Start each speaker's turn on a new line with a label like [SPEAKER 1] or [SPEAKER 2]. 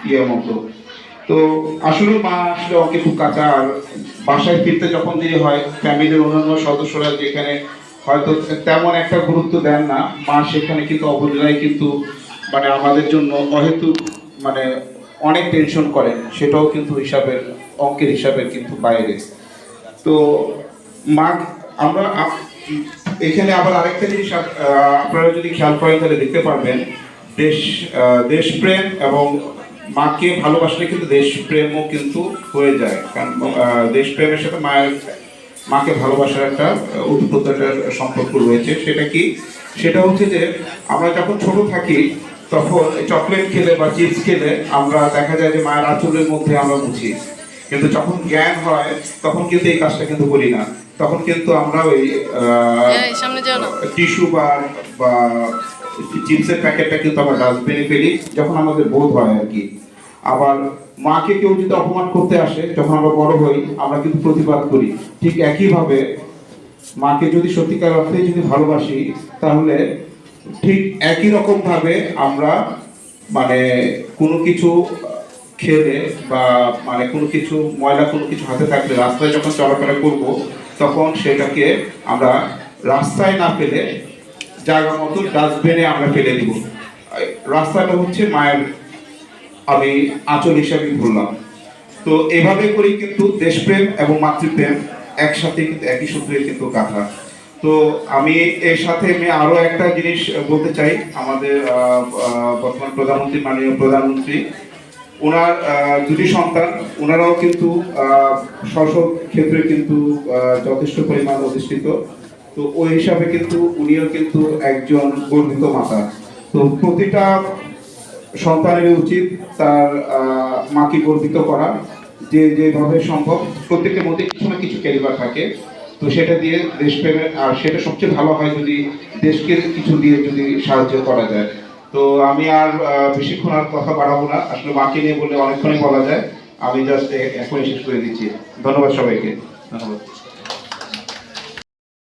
[SPEAKER 1] ইয়ের মতো। তো আসলে মা আসলে অঙ্কে খুব কাঁচা। আর বাসায় ফিরতে যখন দেরি হয়, ফ্যামিলির অন্যান্য সদস্যরা যেখানে হয়তো তেমন একটা গুরুত্ব দেন না, মা সেখানে কিন্তু অবলীলায় কিন্তু মানে আমাদের জন্য অহেতুক মানে অনেক টেনশন করেন, সেটাও কিন্তু হিসাবের অঙ্কের হিসাবের কিন্তু বাইরে। তো মা আমরা এখানে আবার আরেকটা জিনিস আপনারা যদি খেয়াল করেন তাহলে দেখতে পারবেন, দেশ দেশপ্রেম এবং মাকে ভালোবাসলে কিন্তু দেশপ্রেমও কিন্তু হয়ে যায়। কারণ দেশপ্রেমের সাথে মাকে ভালোবাসার একটা ওতপ্রোত একটা সম্পর্ক রয়েছে। সেটা কি? সেটা হচ্ছে যে আমরা যখন ছোট থাকি তখন চকলেট খেলে বা চিপস খেলে আমরা দেখা যায় যে মায়ের আঁচলের মধ্যে আমরা মুছি, কিন্তু যখন জ্ঞান হয় তখন কিন্তু এই কাজটা কিন্তু করি না। তখন কিন্তু আমরা ওই টিস্যু বা চিপসের প্যাকেটটা কিন্তু আমরা ডাস্টবিনে ফেলি যখন আমাদের বোধ হয় আর কি। আবার মাকে কেউ যদি অপমান করতে আসে, যখন আমরা বড় হই আমরা কিন্তু প্রতিবাদ করি। ঠিক একইভাবে মাকে যদি সত্যিকার অর্থে যদি ভালোবাসি, তাহলে ঠিক একই রকম ভাবে আমরা মানে কোনো কিছু খেলে বা মানে কোনো কিছু ময়লা কোনো কিছু হাতে থাকলে রাস্তায় যখন চলাফেরা করব, তখন সেটাকে আমরা রাস্তায় না ফেলে জায়গা মতো ডাস্টবিনে আমরা ফেলে দিব। রাস্তাটা হচ্ছে মায়ের আমি আঁচল হিসাবে বললাম। তো এভাবে করি কিন্তু দেশপ্রেম এবং মাতৃপ্রেম একসাথে কিন্তু একই সূত্রে কিন্তু গাঁথা। তো আমি এর সাথে আমি আরো একটা জিনিস বলতে চাই। আমাদের বর্তমান প্রধানমন্ত্রী, মাননীয় প্রধানমন্ত্রী, ওনার দুটি সন্তান, ওনারাও কিন্তু স্ব ক্ষেত্রে কিন্তু যথেষ্ট পরিমাণ অধিষ্ঠিত। তো ওই হিসাবে কিন্তু উনিও কিন্তু একজন গর্বিত মাতা। তো প্রতিটা সন্তানের উচিত তার মাকে গর্বিত করা, যে যেভাবে সম্ভব। প্রত্যেকের মধ্যে কিছু না কিছু ক্যালিবার থাকে, তো সেটা দিয়ে দেশপ্রেমের, আর সেটা সবচেয়ে ভালো হয় যদি দেশকে কিছু দিয়ে যদি সাহায্য করা যায়। তো আমি আর বেশিক্ষণ আর কথা বাড়াবো না, আসলে মাকে নিয়ে বললে অনেকক্ষণই বলা যায়। আমি জাস্ট এখনই শেষ করে দিচ্ছি। ধন্যবাদ সবাইকে। ধন্যবাদ।